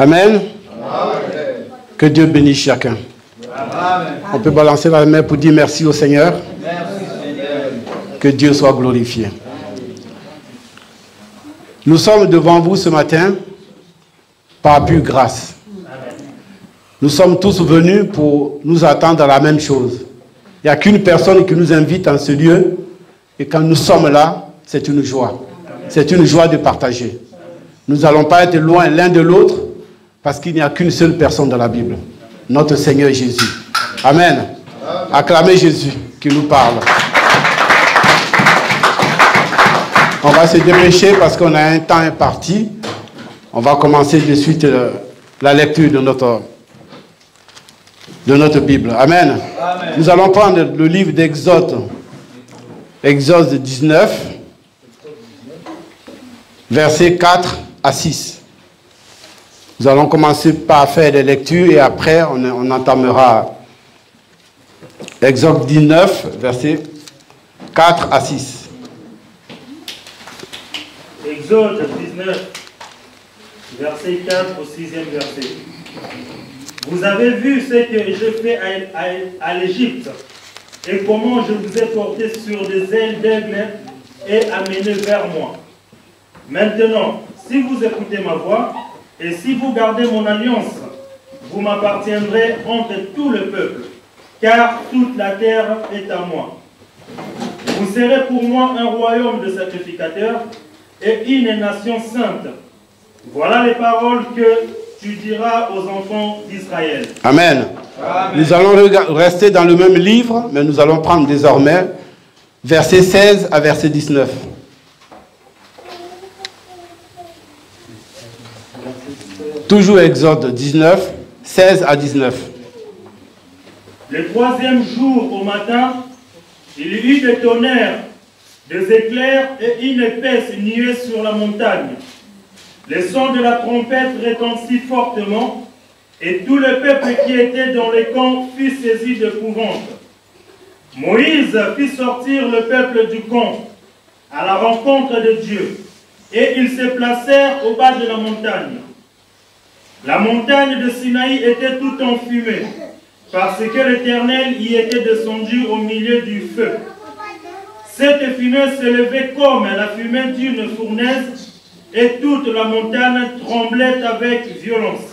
Amen. Amen. Que Dieu bénisse chacun. Amen. On peut balancer la main pour dire merci au Seigneur. Merci, Seigneur. Que Dieu soit glorifié. Nous sommes devant vous ce matin par pure grâce. Nous sommes tous venus pour nous attendre à la même chose. Il n'y a qu'une personne qui nous invite en ce lieu. Et quand nous sommes là, c'est une joie. C'est une joie de partager. Nous n'allons pas être loin l'un de l'autre parce qu'il n'y a qu'une seule personne dans la Bible. Notre Seigneur Jésus. Amen. Acclamez Jésus qui nous parle. On va se dépêcher parce qu'on a un temps imparti. On va commencer de suite la lecture de notre Bible. Amen. Amen. Nous allons prendre le livre d'Exode. Exode 19, versets 4 à 6. Nous allons commencer par faire les lectures et après on entamera Exode 19, versets 4 à 6. Exode 19, verset 4 au 6e verset. Vous avez vu ce que je fais à l'Égypte et comment je vous ai porté sur des ailes d'aigle et amené vers moi. Maintenant, si vous écoutez ma voix et si vous gardez mon alliance, vous m'appartiendrez entre tout le peuple, car toute la terre est à moi. Vous serez pour moi un royaume de sacrificateurs et une nation sainte. Voilà les paroles que tu diras aux enfants d'Israël. Amen. Amen. Nous allons rester dans le même livre, mais nous allons prendre désormais verset 16 à verset 19. Toujours Exode 19, 16 à 19. Le troisième jour au matin, il y eut des tonnerres, des éclairs et une épaisse nuée sur la montagne. Le son de la trompette retentit fortement, et tout le peuple qui était dans les camps fut saisi d'épouvante. Moïse fit sortir le peuple du camp à la rencontre de Dieu, et ils se placèrent au bas de la montagne. La montagne de Sinaï était toute enfumée, parce que l'Éternel y était descendu au milieu du feu. Cette fumée s'élevait comme la fumée d'une fournaise, et toute la montagne tremblait avec violence.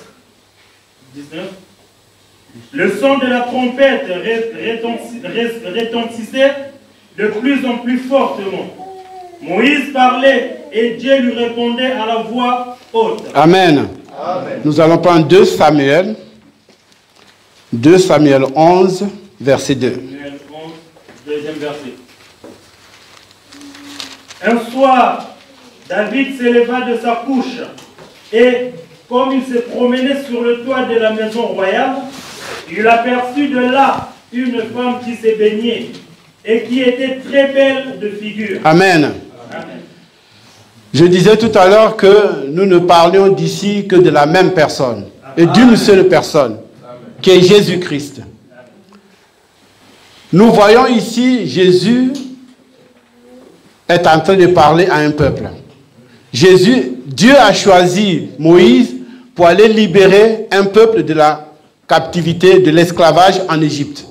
19. Le son de la trompette retentissait de plus en plus fortement. Moïse parlait et Dieu lui répondait à la voix haute. Amen. Amen. Nous allons prendre 2 Samuel 11, verset 2. Samuel 11, deuxième verset. Un soir, David s'éleva de sa couche et, comme il se promenait sur le toit de la maison royale, il aperçut de là une femme qui se baignait et qui était très belle de figure. Amen. Amen. Je disais tout à l'heure que nous ne parlions d'ici que de la même personne et d'une seule personne, qui est Jésus-Christ. Nous voyons ici Jésus est en train de parler à un peuple. Dieu a choisi Moïse pour aller libérer un peuple de la captivité, de l'esclavage en Égypte.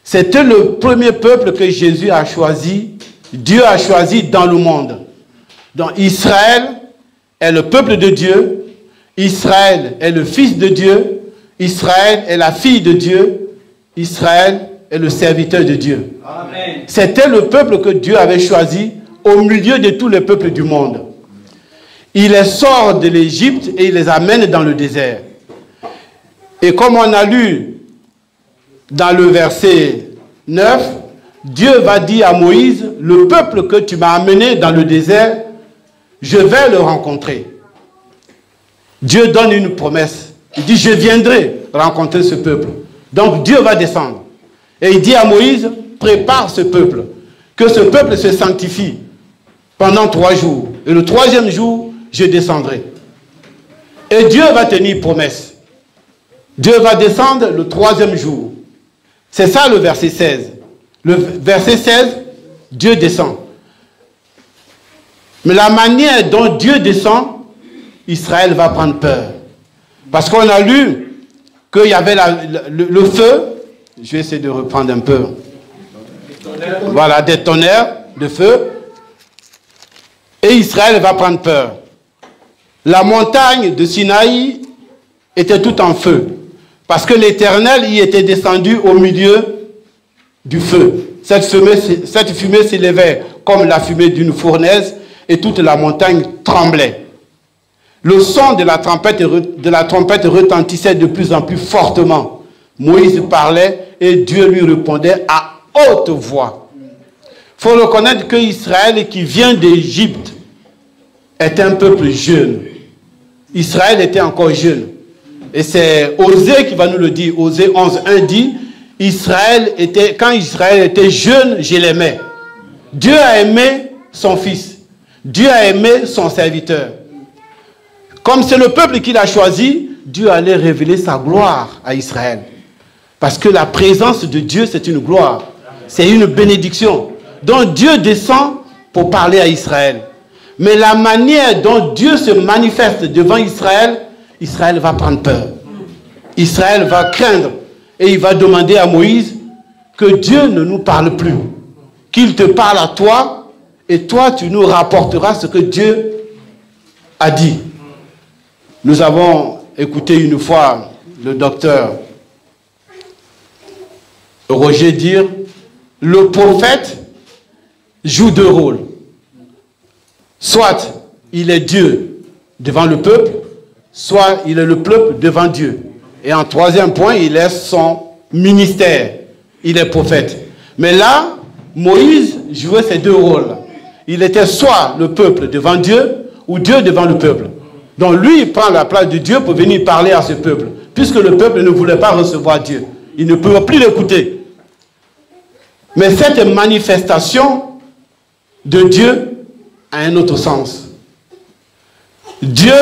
C'était le premier peuple que Jésus a choisi, Dieu a choisi dans le monde. Donc Israël est le peuple de Dieu, Israël est le fils de Dieu, Israël est la fille de Dieu, Israël est le serviteur de Dieu. C'était le peuple que Dieu avait choisi au milieu de tous les peuples du monde. Il les sort de l'Égypte et il les amène dans le désert. Et comme on a lu dans le verset 9, Dieu va dire à Moïse, le peuple que tu m'as amené dans le désert, je vais le rencontrer. Dieu donne une promesse. Il dit, je viendrai rencontrer ce peuple. Donc Dieu va descendre. Et il dit à Moïse, prépare ce peuple, que ce peuple se sanctifie pendant 3 jours. Et le 3e jour, je descendrai. Et Dieu va tenir promesse. Dieu va descendre le 3e jour. C'est ça le verset 16. Le verset 16, Dieu descend. Mais la manière dont Dieu descend, Israël va prendre peur. Parce qu'on a lu qu'il y avait le feu. Je vais essayer de reprendre un peu. Voilà, des tonnerres de feu. Et Israël va prendre peur. La montagne de Sinaï était tout en feu. Parce que l'Éternel y était descendu au milieu du feu. Cette fumée s'élevait comme la fumée d'une fournaise et toute la montagne tremblait. Le son de la trompette retentissait de plus en plus fortement. Moïse parlait et Dieu lui répondait à haute voix. Il faut reconnaître que Israël qui vient d'Égypte est un peuple jeune. Israël était encore jeune. Et c'est Osée qui va nous le dire. Osée 11:1 dit, quand Israël était jeune, je l'aimais. Dieu a aimé son fils. Dieu a aimé son serviteur. Comme c'est le peuple qu'il a choisi, Dieu allait révéler sa gloire à Israël. Parce que la présence de Dieu, c'est une gloire. C'est une bénédiction. Donc Dieu descend pour parler à Israël. Mais la manière dont Dieu se manifeste devant Israël, Israël va prendre peur. Israël va craindre. Et il va demander à Moïse que Dieu ne nous parle plus. Qu'il te parle à toi, et toi tu nous rapporteras ce que Dieu a dit. Nous avons écouté une fois le docteur Roger dire, le prophète joue deux rôles. Soit il est Dieu devant le peuple, soit il est le peuple devant Dieu. Et en troisième point, il est son ministère. Il est prophète. Mais là, Moïse jouait ces deux rôles. Il était soit le peuple devant Dieu, ou Dieu devant le peuple. Donc lui, il prend la place de Dieu pour venir parler à ce peuple. Puisque le peuple ne voulait pas recevoir Dieu. Il ne pouvait plus l'écouter. Mais cette manifestation de Dieu a un autre sens. Dieu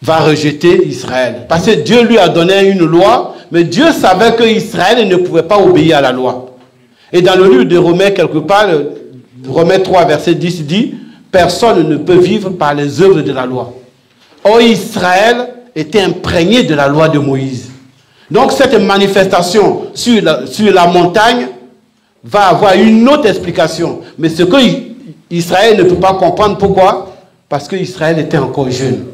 va rejeter Israël. Parce que Dieu lui a donné une loi, mais Dieu savait que Israël ne pouvait pas obéir à la loi. Et dans le livre de Romains, quelque part, Romains 3, verset 10 dit, personne ne peut vivre par les œuvres de la loi. Or, Israël était imprégné de la loi de Moïse. Donc, cette manifestation sur la montagne va avoir une autre explication. Mais ce que Israël ne peut pas comprendre, pourquoi? Parce que Israël était encore jeune.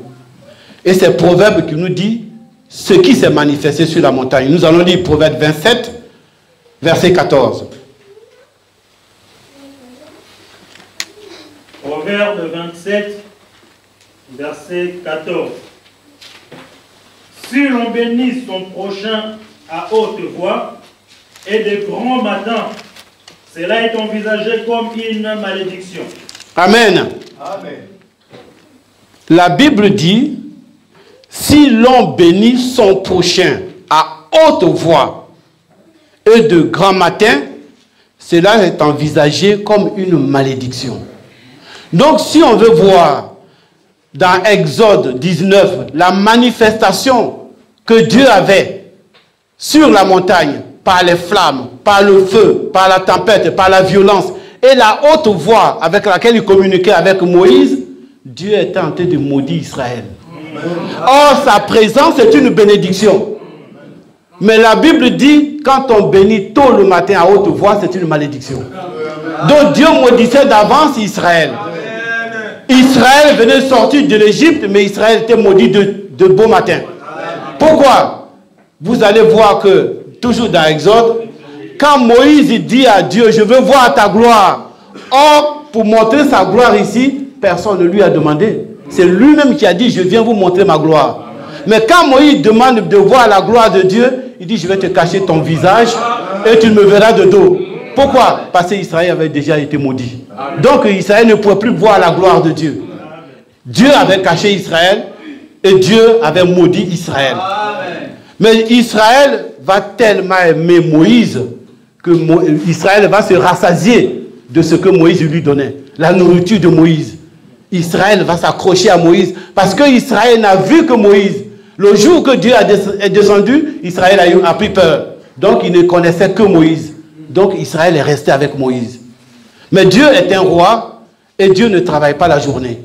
Et c'est Proverbe qui nous dit ce qui s'est manifesté sur la montagne. Nous allons lire Proverbe 27, verset 14. Proverbe 27, verset 14. Si l'on bénit son prochain à haute voix et de grands matins, cela est envisagé comme une malédiction. Amen. Amen. La Bible dit, si l'on bénit son prochain à haute voix et de grands matins, cela est envisagé comme une malédiction. Donc si on veut voir dans Exode 19 la manifestation que Dieu avait sur la montagne par les flammes, par le feu, par la tempête, par la violence et la haute voix avec laquelle il communiquait avec Moïse, Dieu était en train de maudire Israël. Or, sa présence est une bénédiction. Mais la Bible dit, quand on bénit tôt le matin à haute voix, c'est une malédiction. Donc Dieu maudissait d'avance Israël. Israël venait sortir de l'Égypte, mais Israël était maudit de beau matin. Pourquoi? Vous allez voir que, toujours dans Exode, quand Moïse dit à Dieu, je veux voir ta gloire. Or, pour montrer sa gloire ici, personne ne lui a demandé. C'est lui-même qui a dit, je viens vous montrer ma gloire. Mais quand Moïse demande de voir la gloire de Dieu, il dit, je vais te cacher ton visage et tu me verras de dos. Pourquoi? Parce qu'Israël avait déjà été maudit. Donc Israël ne pouvait plus voir la gloire de Dieu. Dieu avait caché Israël et Dieu avait maudit Israël. Mais Israël va tellement aimer Moïse que Israël va se rassasier de ce que Moïse lui donnait. La nourriture de Moïse. Israël va s'accrocher à Moïse parce que Israël n'a vu que Moïse. Le jour que Dieu est descendu, Israël a pris peur. Donc il ne connaissait que Moïse. Donc Israël est resté avec Moïse. Mais Dieu est un roi et Dieu ne travaille pas la journée.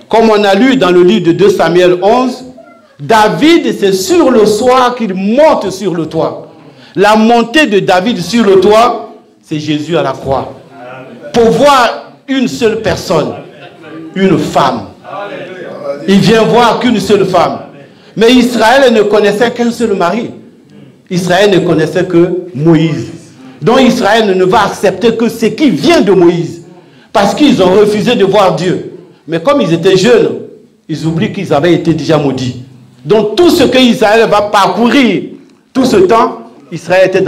Comme on a lu dans le livre de 2 Samuel 11, David, c'est sur le soir qu'il monte sur le toit. La montée de David sur le toit, c'est Jésus à la croix. Pour voir une seule personne, une femme. Il vient voir qu'une seule femme. Mais Israël ne connaissait qu'un seul mari. Israël ne connaissait que Moïse. Donc Israël ne va accepter que ce qui vient de Moïse. Parce qu'ils ont refusé de voir Dieu. Mais comme ils étaient jeunes, ils oublient qu'ils avaient été déjà maudits. Donc tout ce que Israël va parcourir, tout ce temps, Israël était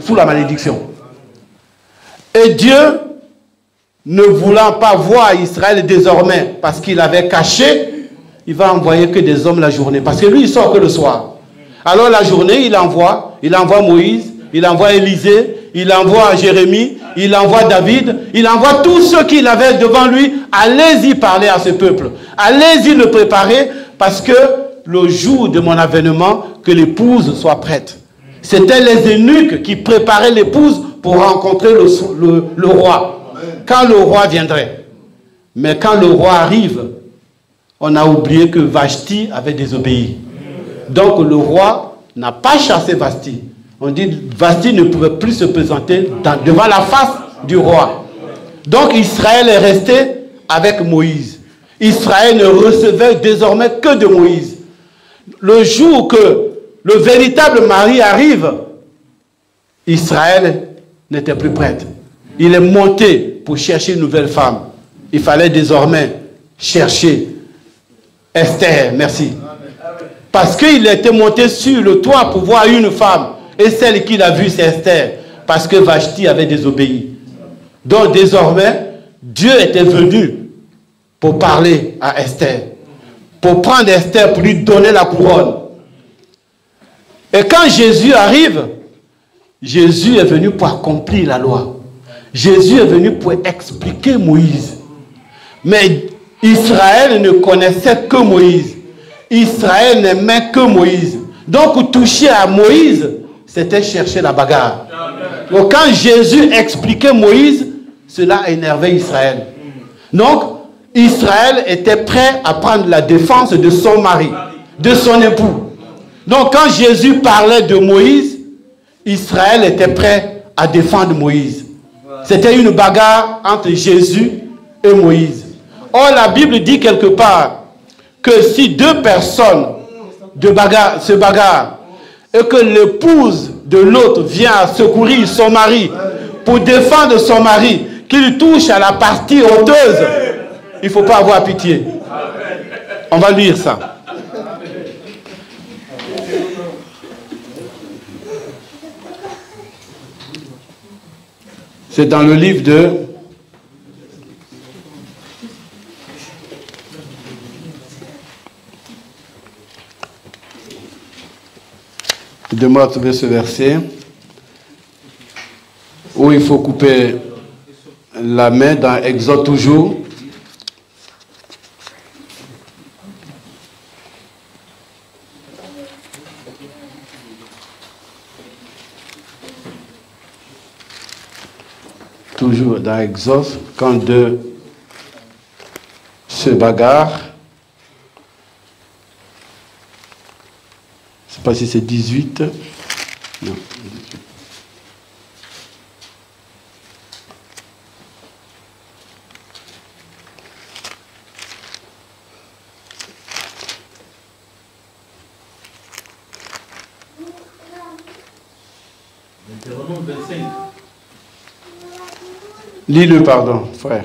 sous la malédiction. Et Dieu, ne voulant pas voir Israël désormais, parce qu'il avait caché, il va envoyer que des hommes la journée. Parce que lui, il sort que le soir. Alors la journée, il envoie Moïse, il envoie Élisée, il envoie Jérémie, il envoie David, il envoie tous ceux qu'il avait devant lui. Allez-y parler à ce peuple. Allez-y le préparer, parce que le jour de mon avènement, que l'épouse soit prête. C'était les eunuques qui préparaient l'épouse pour rencontrer le roi. Quand le roi viendrait. Mais quand le roi arrive, on a oublié que Vashti avait désobéi. Donc le roi n'a pas chassé Vashti. On dit que Vashti ne pouvait plus se présenter devant la face du roi. Donc Israël est resté avec Moïse. Israël ne recevait désormais que de Moïse. Le jour que le véritable mari arrive, Israël n'était plus prête. Il est monté pour chercher une nouvelle femme. Il fallait désormais chercher Esther, merci. Parce qu'il était monté sur le toit pour voir une femme. Et celle qu'il a vue, c'est Esther. Parce que Vashti avait désobéi. Donc désormais, Dieu était venu pour parler à Esther. Pour prendre Esther, pour lui donner la couronne. Et quand Jésus arrive, Jésus est venu pour accomplir la loi. Jésus est venu pour expliquer Moïse. Mais Israël ne connaissait que Moïse. Israël n'aimait que Moïse. Donc toucher à Moïse, c'était chercher la bagarre. Donc quand Jésus expliquait Moïse, cela énervait Israël. Donc Israël était prêt à prendre la défense de son mari, de son époux. Donc quand Jésus parlait de Moïse, Israël était prêt à défendre Moïse. C'était une bagarre entre Jésus et Moïse. Or la Bible dit quelque part que si deux personnes se bagarrent et que l'épouse de l'autre vient à secourir son mari pour défendre son mari, qu'il touche à la partie honteuse, il ne faut pas avoir pitié. On va lire ça. C'est dans le livre de Demande à trouver ce verset où il faut couper la main dans Exode toujours. Toujours dans Exode, quand deux se bagarrent. Je ne sais pas si c'est 18. Non. Deutéronome 25. Lis-le, pardon, frère.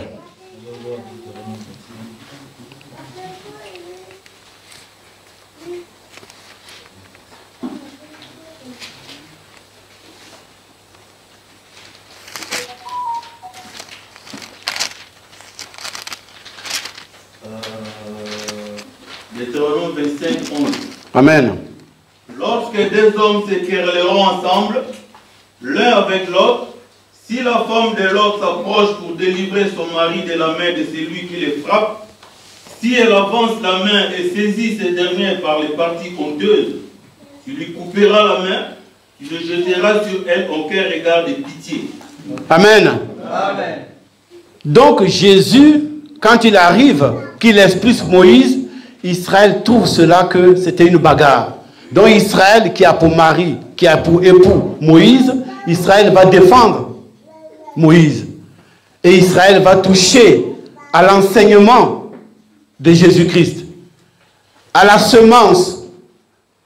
Deutéronome 25, 11. Amen. Lorsque deux hommes se querelleront ensemble, l'un avec l'autre, si la femme de l'autre s'approche pour délivrer son mari de la main de celui qui les frappe, si elle avance la main et saisit ce dernier par les parties honteuses, tu lui couperas la main, tu le jeteras sur elle aucun regard de pitié. Amen. Donc Jésus, quand il arrive, qu'il explique Moïse, Israël trouve cela que c'était une bagarre. Donc Israël qui a pour mari, qui a pour époux Moïse, Israël va défendre Moïse. Et Israël va toucher à l'enseignement de Jésus-Christ, à la semence.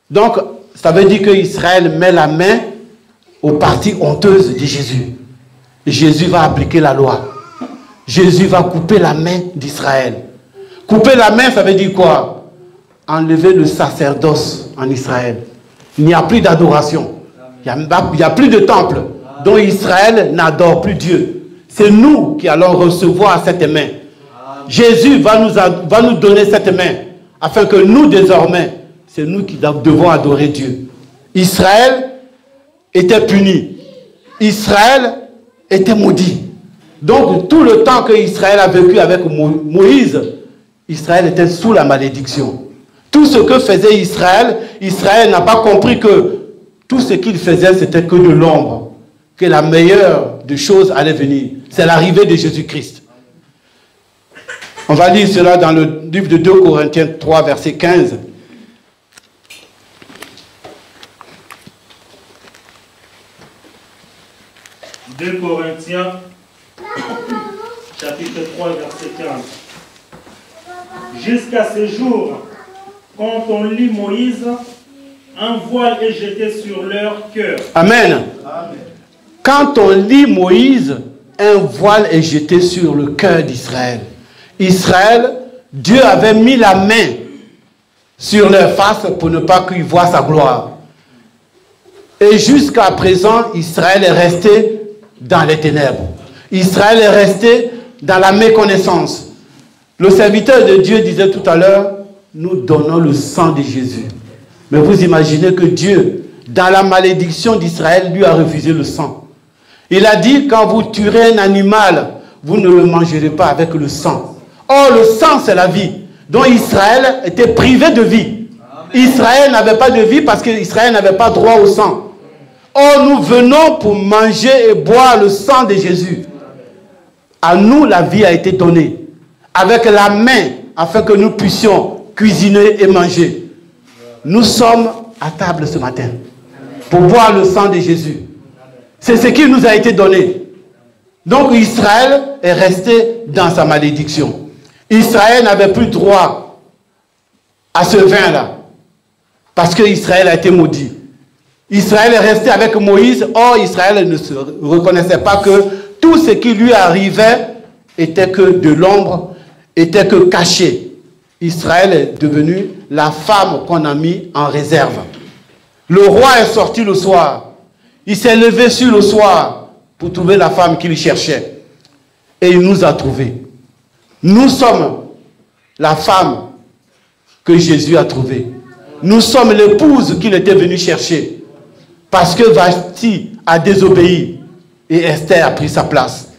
Donc, ça veut dire qu'Israël met la main aux parties honteuses de Jésus. Jésus va appliquer la loi. Jésus va couper la main d'Israël. Couper la main, ça veut dire quoi? Enlever le sacerdoce en Israël. Il n'y a plus d'adoration. Il n'y a plus de temple. Donc Israël n'adore plus Dieu. C'est nous qui allons recevoir cette main. Jésus va nous donner cette main, afin que nous, désormais, c'est nous qui devons adorer Dieu. Israël était puni. Israël était maudit. Donc, tout le temps que Israël a vécu avec Moïse, Israël était sous la malédiction. Tout ce que faisait Israël, Israël n'a pas compris que tout ce qu'il faisait, c'était que de l'ombre. Que la meilleure des choses allait venir. C'est l'arrivée de Jésus-Christ. On va lire cela dans le livre de 2 Corinthiens 3, verset 15. « 2 Corinthiens, chapitre 3, verset 15. Jusqu'à ce jour, quand on lit Moïse, un voile est jeté sur leur cœur. » Amen. Amen. Quand on lit Moïse, un voile est jeté sur le cœur d'Israël. Israël, Dieu avait mis la main sur leur face pour ne pas qu'ils voient sa gloire. Et jusqu'à présent, Israël est resté dans les ténèbres. Israël est resté dans la méconnaissance. Le serviteur de Dieu disait tout à l'heure, nous donnons le sang de Jésus. Mais vous imaginez que Dieu, dans la malédiction d'Israël, lui a refusé le sang. Il a dit, quand vous tuerez un animal, vous ne le mangerez pas avec le sang. Or, le sang, c'est la vie. Donc, Israël était privé de vie. Amen. Israël n'avait pas de vie parce qu'Israël n'avait pas droit au sang. Or, nous venons pour manger et boire le sang de Jésus. À nous, la vie a été donnée. Avec la main, afin que nous puissions cuisiner et manger. Nous sommes à table ce matin pour boire le sang de Jésus. C'est ce qui nous a été donné. Donc Israël est resté dans sa malédiction. Israël n'avait plus droit à ce vin-là. Parce que Israël a été maudit. Israël est resté avec Moïse. Or, Israël ne se reconnaissait pas que tout ce qui lui arrivait était que de l'ombre, était que caché. Israël est devenu la femme qu'on a mis en réserve. Le roi est sorti le soir. Il s'est levé sur le soir pour trouver la femme qu'il cherchait. Et il nous a trouvés. Nous sommes la femme que Jésus a trouvée. Nous sommes l'épouse qu'il était venu chercher. Parce que Vashti a désobéi et Esther a pris sa place.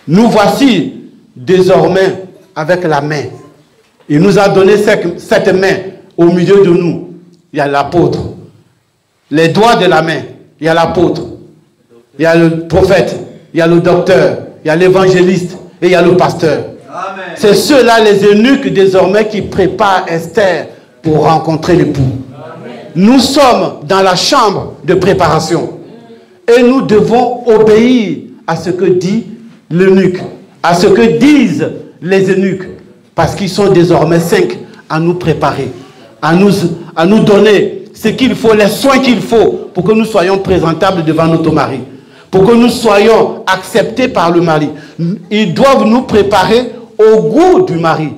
Nous voici désormais avec la main. Il nous a donné cette main au milieu de nous. Il y a l'apôtre. Les doigts de la main. Il y a l'apôtre. Il y a le prophète. Il y a le docteur. Il y a l'évangéliste. Et il y a le pasteur. C'est ceux-là, les eunuques désormais, qui préparent Esther pour rencontrer l'époux. Nous sommes dans la chambre de préparation. Et nous devons obéir à ce que dit l'eunuque, à ce que disent les eunuques. Parce qu'ils sont désormais 5 à nous préparer, à nous donner ce qu'il faut, les soins qu'il faut pour que nous soyons présentables devant notre mari. Pour que nous soyons acceptés par le mari. Ils doivent nous préparer au goût du mari,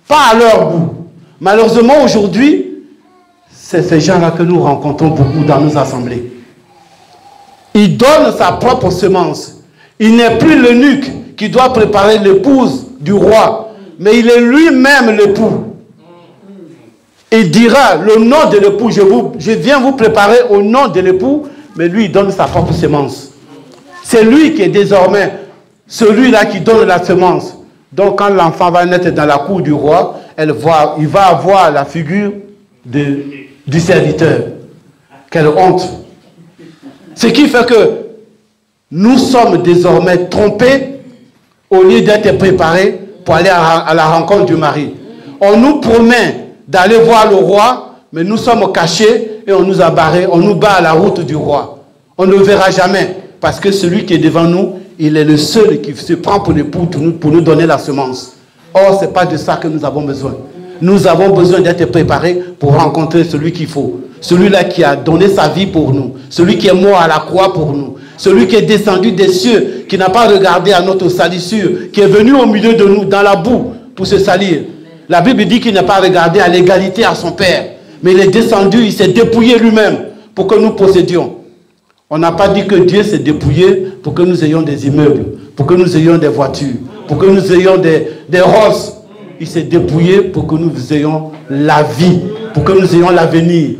pas à leur goût. Malheureusement, aujourd'hui, c'est ces gens-là que nous rencontrons beaucoup dans nos assemblées. Il donne sa propre semence. Il n'est plus l'eunuque qui doit préparer l'épouse du roi, mais il est lui-même l'époux. Il dira le nom de l'époux, je viens vous préparer au nom de l'époux, mais lui, il donne sa propre semence. C'est lui qui est désormais celui-là qui donne la semence. Donc quand l'enfant va naître dans la cour du roi, il va avoir la figure du serviteur. Quelle honte! Ce qui fait que nous sommes désormais trompés au lieu d'être préparés pour aller à la rencontre du mari. On nous promet d'aller voir le roi, mais nous sommes cachés et on nous a barrés, on nous bat à la route du roi. On ne le verra jamais, parce que celui qui est devant nous, il est le seul qui se prend pour l'époux pour nous donner la semence. Or, ce n'est pas de ça que nous avons besoin. Nous avons besoin d'être préparés pour rencontrer celui qu'il faut. Celui-là qui a donné sa vie pour nous. Celui qui est mort à la croix pour nous. Celui qui est descendu des cieux, qui n'a pas regardé à notre salissure, qui est venu au milieu de nous, dans la boue, pour se salir. La Bible dit qu'il n'a pas regardé à l'égalité à son Père. Mais il est descendu, il s'est dépouillé lui-même pour que nous possédions. On n'a pas dit que Dieu s'est dépouillé pour que nous ayons des immeubles, pour que nous ayons des voitures, pour que nous ayons des roses. Il s'est dépouillé pour que nous ayons la vie, pour que nous ayons l'avenir,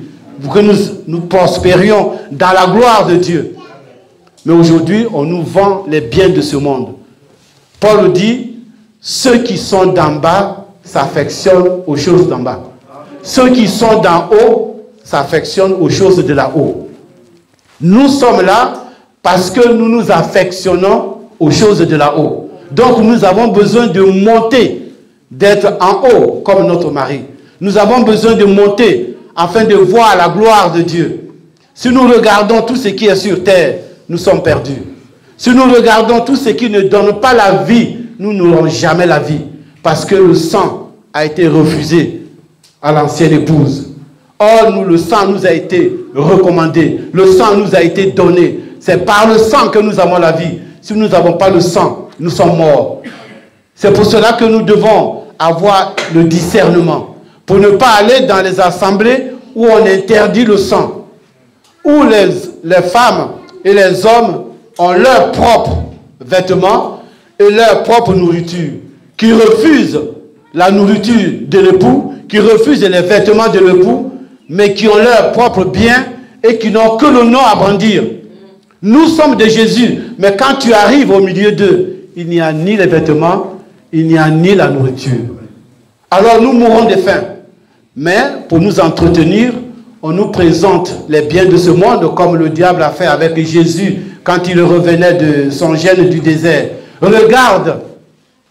pour que nous prospérions dans la gloire de Dieu. Mais aujourd'hui, on nous vend les biens de ce monde. Paul dit, ceux qui sont d'en bas s'affectionnent aux choses d'en bas. Ceux qui sont d'en haut s'affectionnent aux choses de là-haut. Nous sommes là parce que nous nous affectionnons aux choses de là-haut. Donc nous avons besoin de monter, d'être en haut comme notre mari. Nous avons besoin de monter afin de voir la gloire de Dieu. Si nous regardons tout ce qui est sur terre, nous sommes perdus. Si nous regardons tout ce qui ne donne pas la vie, nous n'aurons jamais la vie. Parce que le sang a été refusé à l'ancienne épouse. Or, le sang nous a été recommandé. Le sang nous a été donné. C'est par le sang que nous avons la vie. Si nous n'avons pas le sang, nous sommes morts. C'est pour cela que nous devons avoir le discernement. Pour ne pas aller dans les assemblées où on interdit le sang. Où les femmes et les hommes ont leurs propres vêtements et leur propre nourriture. Qui refusent la nourriture de l'époux, qui refusent les vêtements de l'époux, mais qui ont leurs propres biens et qui n'ont que le nom à brandir. Nous sommes de Jésus, mais quand tu arrives au milieu d'eux, il n'y a ni les vêtements, il n'y a ni la nourriture. Alors nous mourrons de faim. Mais pour nous entretenir, on nous présente les biens de ce monde comme le diable a fait avec Jésus quand il revenait de son gène du désert. Regarde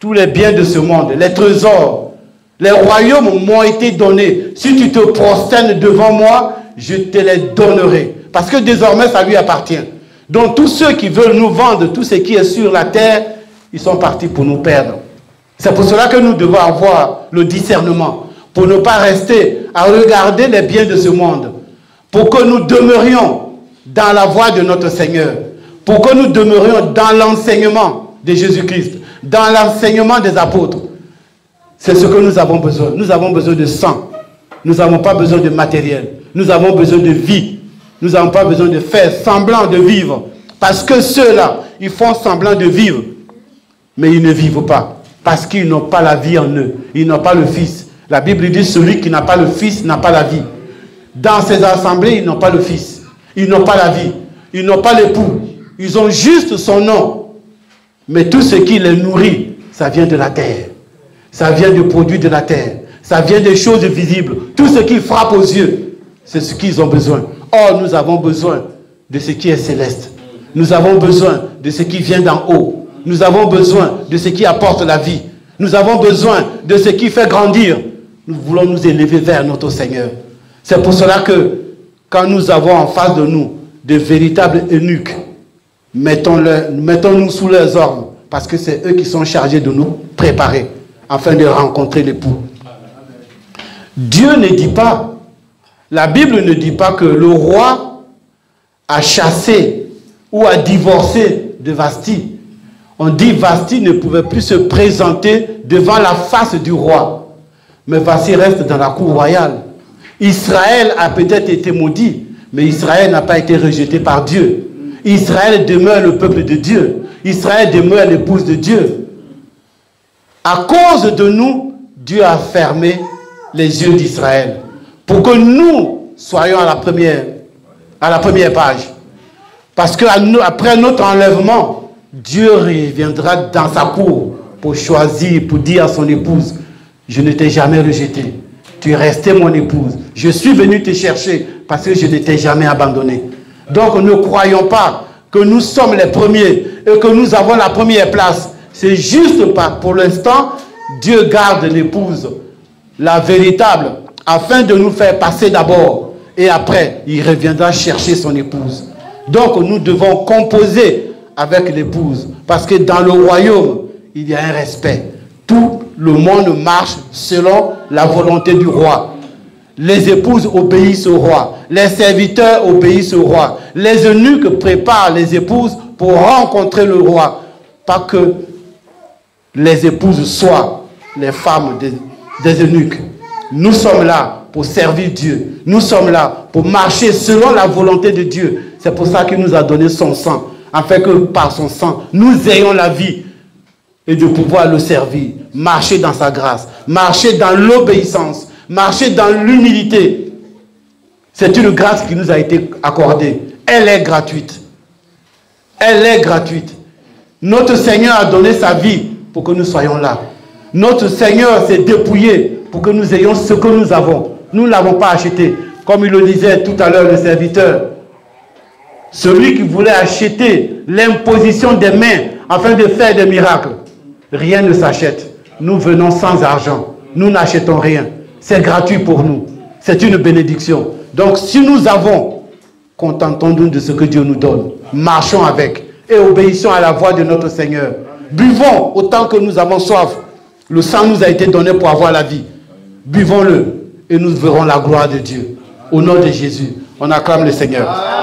tous les biens de ce monde, les trésors, les royaumes m'ont été donnés. Si tu te prosternes devant moi, je te les donnerai. Parce que désormais, ça lui appartient. Donc tous ceux qui veulent nous vendre tout ce qui est sur la terre, ils sont partis pour nous perdre. C'est pour cela que nous devons avoir le discernement. Pour ne pas rester à regarder les biens de ce monde. Pour que nous demeurions dans la voie de notre Seigneur. Pour que nous demeurions dans l'enseignement de Jésus-Christ. Dans l'enseignement des apôtres. C'est ce que nous avons besoin. Nous avons besoin de sang. Nous n'avons pas besoin de matériel. Nous avons besoin de vie. Nous n'avons pas besoin de faire semblant de vivre. Parce que ceux-là, ils font semblant de vivre. Mais ils ne vivent pas. Parce qu'ils n'ont pas la vie en eux. Ils n'ont pas le Fils. La Bible dit, celui qui n'a pas le Fils n'a pas la vie. Dans ces assemblées, ils n'ont pas le Fils. Ils n'ont pas la vie. Ils n'ont pas l'époux. Ils ont juste son nom. Mais tout ce qui les nourrit, ça vient de la terre. Ça vient du produit de la terre. Ça vient des choses visibles. Tout ce qui frappe aux yeux, c'est ce qu'ils ont besoin. Or, nous avons besoin de ce qui est céleste. Nous avons besoin de ce qui vient d'en haut. Nous avons besoin de ce qui apporte la vie. Nous avons besoin de ce qui fait grandir. Nous voulons nous élever vers notre Seigneur. C'est pour cela que quand nous avons en face de nous de véritables eunuques, mettons-nous sous leurs ordres, parce que c'est eux qui sont chargés de nous préparer afin de rencontrer l'époux. Dieu ne dit pas, la Bible ne dit pas que le roi a chassé ou a divorcé de Vasti. On dit Vasti ne pouvait plus se présenter devant la face du roi. Mais Vasti reste dans la cour royale. Israël a peut-être été maudit, mais Israël n'a pas été rejeté par Dieu. Israël demeure le peuple de Dieu. Israël demeure l'épouse de Dieu. À cause de nous, Dieu a fermé les yeux d'Israël pour que nous soyons à la première page. Parce qu'après notre enlèvement, Dieu reviendra dans sa cour pour choisir, pour dire à son épouse, je ne t'ai jamais rejeté. Tu es resté mon épouse. Je suis venu te chercher parce que je ne t'ai jamais abandonné. Donc ne croyons pas que nous sommes les premiers et que nous avons la première place. C'est juste pas. Pour l'instant, Dieu garde l'épouse, la véritable, afin de nous faire passer d'abord. Et après, il reviendra chercher son épouse. Donc, nous devons composer avec l'épouse. Parce que dans le royaume, il y a un respect. Tout le monde marche selon la volonté du roi. Les épouses obéissent au roi. Les serviteurs obéissent au roi. Les eunuques préparent les épouses pour rencontrer le roi. Pas que les épouses soient les femmes des eunuques. Nous sommes là pour servir Dieu. Nous sommes là pour marcher selon la volonté de Dieu. C'est pour ça qu'il nous a donné son sang, afin que par son sang, nous ayons la vie et de pouvoir le servir. Marcher dans sa grâce, marcher dans l'obéissance, marcher dans l'humilité. C'est une grâce qui nous a été accordée. Elle est gratuite. Elle est gratuite. Notre Seigneur a donné sa vie pour que nous soyons là. Notre Seigneur s'est dépouillé pour que nous ayons ce que nous avons. Nous ne l'avons pas acheté. Comme il le disait tout à l'heure le serviteur. Celui qui voulait acheter l'imposition des mains afin de faire des miracles. Rien ne s'achète. Nous venons sans argent. Nous n'achetons rien. C'est gratuit pour nous. C'est une bénédiction. Donc si nous avons, contentons-nous de ce que Dieu nous donne. Marchons avec et obéissons à la voix de notre Seigneur. Buvons autant que nous avons soif. Le sang nous a été donné pour avoir la vie. Buvons-le et nous verrons la gloire de Dieu. Au nom de Jésus, on acclame le Seigneur.